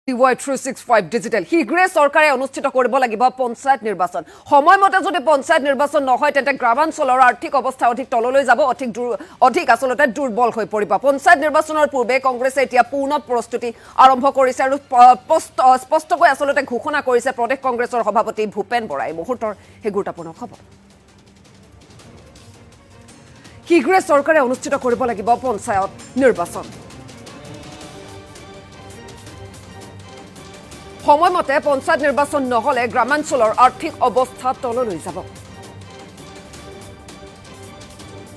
Y365 digital শীঘ্ৰে চৰকাৰে অনুষ্ঠিত কৰিব লাগিব পঞ্চায়ত নিৰ্বাচন সময়মতে যদি পঞ্চায়ত নিৰ্বাচন নহয় তেন্তে গ্ৰামাঞ্চলৰ আৰ্থিক অৱস্থা অধিক তললৈ যাব অধিক আসলতে দুৰ্বল হৈ পৰিব পঞ্চায়ত নিৰ্বাচনৰ পূৰ্বে কংগ্ৰেছে এতিয়া পূৰ্ণ প্ৰস্তুতি আৰম্ভ কৰিছে আৰু স্পষ্টকৈ আসলতে ঘোষণা কৰিছে প্ৰদেশ কংগ্ৰেছৰ সভাপতি ভূপেন বৰাই মুহূৰ্তৰ হে গুৰুত্বপূৰ্ণ খবৰ শীঘ্ৰে চৰকাৰে অনুষ্ঠিত কৰিব লাগিব পঞ্চায়ত নিৰ্বাচন সময়মতে পঞ্চায়ত নিৰ্বাচন নহলে গ্ৰামাঞ্চলৰ আৰ্থিক অৱস্থা তললৈ যাব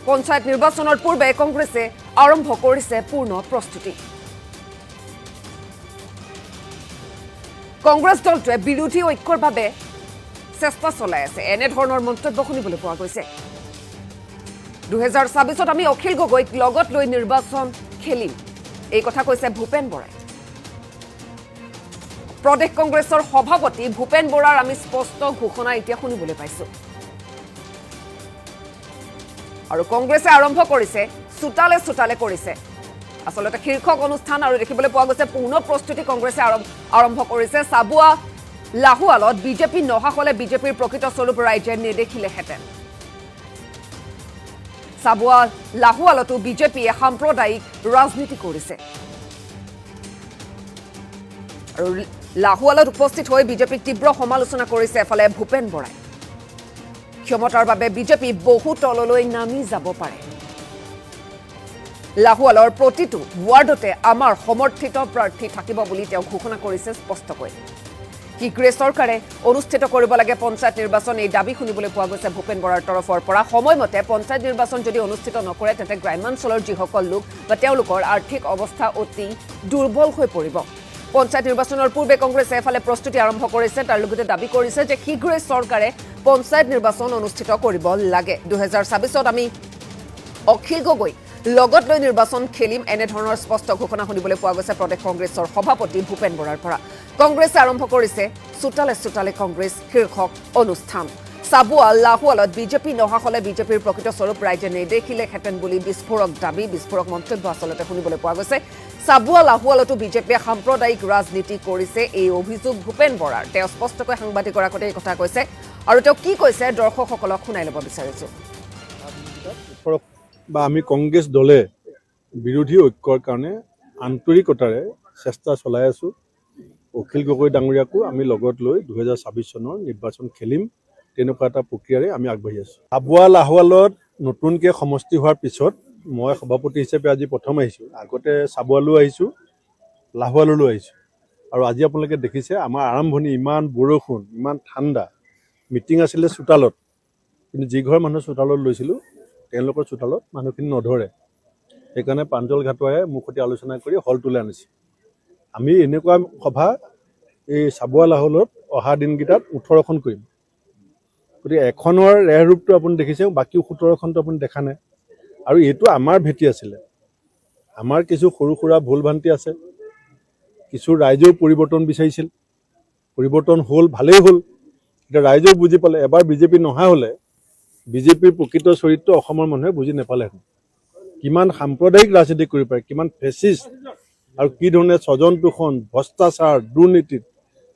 পঞ্চায়ত নিৰ্বাচনৰ পূৰ্বে কংগ্ৰেছে আৰম্ভ কৰিছে পূৰ্ণ প্ৰস্তুতি কংগ্ৰেছ দলটোৱে বিৰোধী ঐক্যৰ বাবে চেষ্টা চলাই আছে এনে ধৰণৰ মন্তব্য শুনিবলৈ পোৱা গৈছে 2024ত আমি অখিল গগৈক লগত লৈ নিৰ্বাচন খেলিম এই কথা কৈছে ভূপেন বৰাই প্ৰদেশ কংগ্ৰেছৰ সভাপতি ভূপেন বৰাৰ আমি স্পষ্ট ঘোষণা এতিয়া শুনিবলৈ পাইছো আৰু কংগ্ৰেছে আৰম্ভ কৰিছে চুটালে কৰিছে আসলতে শীৰ্ষক অনুষ্ঠান আৰু দেখিবলৈ পোৱা গৈছে পূৰ্ণ প্ৰস্তুতি কংগ্ৰেছে আৰম্ভ কৰিছে সাবুৱা লাহুৱালত বিজেপি নহা হলে বিজেপিৰ প্ৰকৃত স্বৰূপ ৰাইজে নেদেখিলেহেঁতেন সাবুৱা লাহুৱালতো বিজেপিয়ে সাম্প্ৰদায়িক ৰাজনীতি কৰিছে আৰু লাহুৱালত উপস্থিত হৈ বিজেপিক তীব্ৰ সমালোচনা কৰিছে এফালে ভূপেন বৰাই ক্ষমতাৰ বাবে বিজেপি বহু তললৈ নামি যাব পাৰে লাহুৱালৰ প্ৰতিটো ৱাৰ্ডতে আমাৰ সমৰ্থিত প্ৰাৰ্থী থাকিব বুলি তেওঁ ঘোষণা কৰিছে স্পষ্টকৈ শীঘ্ৰে চৰকাৰে অনুষ্ঠিত কৰিব লাগে পঞ্চায়ত নিৰ্বাচন এই দাবী শুনিবলৈ পোৱা গৈছে ভূপেন বৰাৰ তৰফৰ পৰা সময়মতে পঞ্চায়ত নিৰ্বাচন যদি অনুষ্ঠিত নকৰে তেন্তে গ্ৰামাঞ্চলৰ যিসকল লোক বা তেওঁলোকৰ আৰ্থিক অৱস্থা অতি দুৰ্বল হৈ পৰিব পঞ্চায়ত নিৰ্বাচনৰ পূৰ্বে কংগ্ৰেছে এফালে প্ৰস্তুতি আৰম্ভ কৰিছে তাৰ লগতে দাবী কৰিছে যে শীঘ্ৰে চৰকাৰে পঞ্চায়ত নিৰ্বাচন অনুষ্ঠিত কৰিব লাগে 2024ত আমি অখিল গগৈ লগত লৈ নিৰ্বাচন খেলিম এনে ধৰণৰ স্পষ্ট ঘোষণা শুনিবলৈ পোৱা গৈছে প্ৰদেশ কংগ্ৰেছৰ সভাপতি ভূপেন বৰাৰ পৰা কংগ্ৰেছে আৰম্ভ কৰিছে চুটালে কংগ্ৰেছ শীৰ্ষক অনুষ্ঠান সাবুৱা লাহুৱালত বিজেপি নহা হলে বিজেপিৰ প্ৰকৃত স্বৰূপ ৰাইজে নেদেখিলেহেঁতেন বুলি বিস্ফোৰক দাবী বিস্ফোৰক মন্তব্য আসলতে শুনিবলৈ পোৱা গৈছে সাবুৱা লাহুৱালতো বিজেপিয়ে সাম্প্ৰদায়িক ৰাজনীতি কৰিছে এই অভিযোগ ভূপেন বৰাৰ তেওঁ স্পষ্টকৈ সাংবাদিকৰ আগতে এই কথা কৈছে আৰু তেওঁ কি কৈছে দৰ্শকসকলক শুনাই ল'ব বিচাৰিছো বা আমি কংগ্ৰেছ দলে বিৰোধী ঐক্যৰ কাৰণে আন্তৰিকতাৰে চেষ্টা চলাই আছো অখিল গগৈ ডাঙৰীয়াকো আমি লগত লৈ 2024 চনৰ নিৰ্বাচন খেলিম তেনেকুৱা এটা প্ৰক্ৰিয়াৰে আমি আগবাঢ়ি আছো সাবুৱা লাহুৱালত নতুনকৈ সমষ্টি হোৱাৰ পিছত মই সভাপতি হিচাপে আজি প্ৰথম আহিছোঁ আগতে সাবুৱালৈ আহিছোঁ লাহুৱাললৈ আহিছোঁ আৰু আজি আপোনালোকে দেখিছে আমাৰ আৰম্ভণি ইমান বৰষুণ ইমান ঠাণ্ডা মিটিং আছিলে চোতালত কিন্তু যি ঘৰ মানুহ চোতালত লৈছিলোঁ তেওঁলোকৰ চোতালত মানুহখিনি নধৰে সেইকাৰণে প্ৰাঞ্জল ঘাটোৱাৰে মোৰ সৈতে আলোচনা কৰি হলটোলৈ আনিছে আমি এনেকুৱা সভা এই সাবুৱা লাহুৱালত অহা দিনকেইটাত 18খন কৰিম গতিকে এখনৰ ৰেহ ৰূপটো আপুনি দেখিছে বাকী 17খনটো আপুনি দেখা নাই আৰু এইটো আমাৰ ভেটি আছিলে আমাৰ কিছু সৰু সুৰা ভুল ভ্ৰান্তি আছে কিছু ৰাইজেও পৰিৱৰ্তন বিচাৰিছিল পৰিৱৰ্তন হ'ল ভালেই হ'ল এতিয়া ৰাইজেও বুজি পালে এবাৰ বিজেপি নহা হ'লে বিজেপিৰ প্ৰকৃত চৰিত্ৰ অসমৰ মানুহে বুজি নাপালেহেঁতেন কিমান সাম্প্ৰদায়িক ৰাজনীতি কৰিব পাৰে কিমান ফেচিষ্ট আৰু কি ধৰণে স্বজন তোষণ ভ্ৰষ্টাচাৰ দুৰ্নীতিত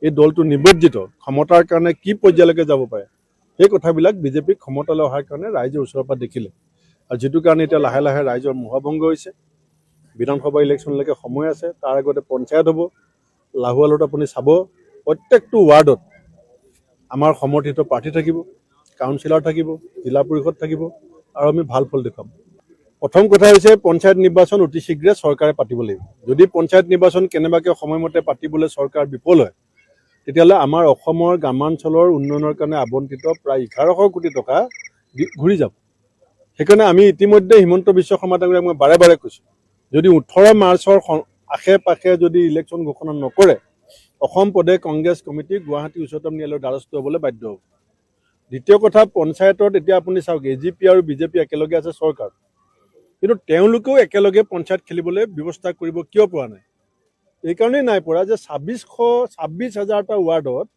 এই দলটো নিমজ্জিত ক্ষমতাৰ কাৰণে কি পৰ্যায়লৈকে যাব পাৰে সেই কথাবিলাক বিজেপিক ক্ষমতালৈ অহাৰ কাৰণে ৰাইজে ওচৰৰ পৰা দেখিলে আৰু যেটো কাৰণে এতিয়া লাহে লাহে ৰাইজৰ মোহভংগ হৈছে বিধানসভা ইলেকশ্যনলৈকে সময় আছে তাৰ আগতে পঞ্চায়ত হ'ব লাহুৱালত আপুনি চাব প্ৰত্যেকটো ৱাৰ্ডত আমাৰ সমৰ্থিত প্ৰাৰ্থী থাকিব কাউন্সিলৰ থাকিব জিলা পৰিষদ থাকিব আৰু আমি ভাল ফল দেখাম প্ৰথম কথা হৈছে পঞ্চায়ত নিৰ্বাচন অতি শীঘ্ৰে চৰকাৰে পাতিব লাগিব যদি পঞ্চায়ত নিৰ্বাচন কেনেবাকৈ সময়মতে পাতিবলৈ চৰকাৰ বিফল হয় তেতিয়াহ'লে আমাৰ অসমৰ গ্ৰামাঞ্চলৰ উন্নয়নৰ কাৰণে আবণ্টিত প্ৰায় 1100 কোটি টকা ঘূৰি যাব সেইকাৰণে আমি ইতিমধ্যে হিমন্ত বিশ্ব শৰ্মা ডাঙৰীয়াক মই বাৰে বাৰে কৈছোঁ যদি 18 মাৰ্চৰ আশে পাশে যদি ইলেকশ্যন ঘোষণা নকৰে অসম প্ৰদেশ কংগ্ৰেছ কমিটি গুৱাহাটী উচ্চতম ন্যায়ালয়ৰ দ্বাৰস্থ হ'বলৈ বাধ্য হ'ব দ্বিতীয় কথা পঞ্চায়তত এতিয়া আপুনি চাওক এজিপি আৰু বিজেপি একেলগে আছে চৰকাৰ কিন্তু তেওঁলোকেও একেলগে পঞ্চায়ত খেলিবলৈ ব্যৱস্থা কৰিব কিয় পৰা নাই এইকাৰণেই নাই পৰা যে 26,000টা ৱাৰ্ডত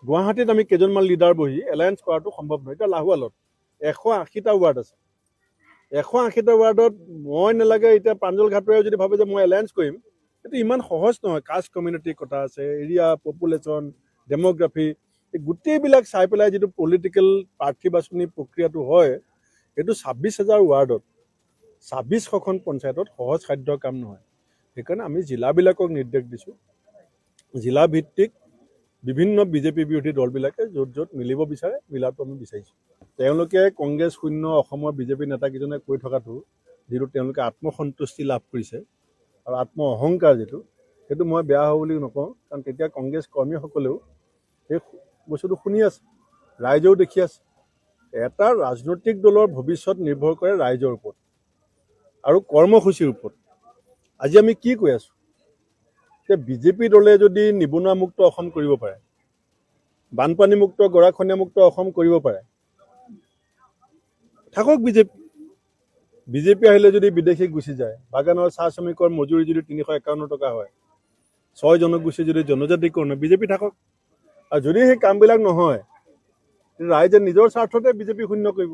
গুৱাহাটীত আমি কেইজনমান লিডাৰ বহি এলায়েন্স কৰাটো সম্ভৱ নহয় এতিয়া লাহুৱালত 180টা ৱাৰ্ড আছে 180টা ৱাৰ্ডত মই নালাগে এতিয়া প্ৰাঞ্জল ঘাটোৱাৰে যদি ভাবে যে মই এলায়েন্স কৰিম এইটো ইমান সহজ নহয়। কাষ্ট কমিউনিটিৰ কথা আছে, এৰিয়া, পপুলেশ্যন, ডেম'গ্ৰাফি, এই গোটেইবিলাক চাই পেলাই যিটো পলিটিকেল প্ৰাৰ্থী বাছনি প্ৰক্ৰিয়াটো হয়, এইটো 26,000 ৱাৰ্ডত 26খন পঞ্চায়তত সহজ সাধ্য কাম নহয়। সেইকাৰণে আমি জিলাবিলাকক নিৰ্দেশ দিছোঁ, জিলা ভিত্তিক বিভিন্ন বিজেপি বিৰোধী দলবিলাকে য'ত য'ত মিলিব বিচাৰে মিলাটো আমি বিচাৰিছোঁ। তেওঁলোকে কংগ্ৰেছ শূন্য অসমৰ বিজেপি নেতাকেইজনে কৈ থকাটো যিটো তেওঁলোকে আত্মসন্তুষ্টি লাভ কৰিছে আৰু আত্ম অহংকাৰ যিটো, সেইটো মই বেয়া হ'ব বুলি নকওঁ। কাৰণ তেতিয়া কংগ্ৰেছ কৰ্মীসকলেও সেই বস্তুটো শুনি আছে, ৰাইজেও দেখি আছে। এটা ৰাজনৈতিক দলৰ ভৱিষ্যত নিৰ্ভৰ কৰে ৰাইজৰ ওপৰত আৰু কৰ্মসূচীৰ ওপৰত। আজি আমি কি কৈ আছোঁ যে বিজেপি দলে যদি নিবনুৱামুক্ত অসম কৰিব পাৰে, বানপানীমুক্ত গৰাখহনীয়ামুক্ত অসম কৰিব পাৰে, থাকক বিজেপি আহিলে যদি বিদেশী গুচি যায়, বাগানৰ চাহ শ্ৰমিকৰ মজুৰি যদি 351 টকা হয়, 6 জনগোষ্ঠী যদি জনজাতিকৰণ হয়, বিজেপি থাকক। আৰু যদি সেই কামবিলাক নহয়, ৰাইজে নিজৰ স্বাৰ্থতে বিজেপি শূন্য কৰিব।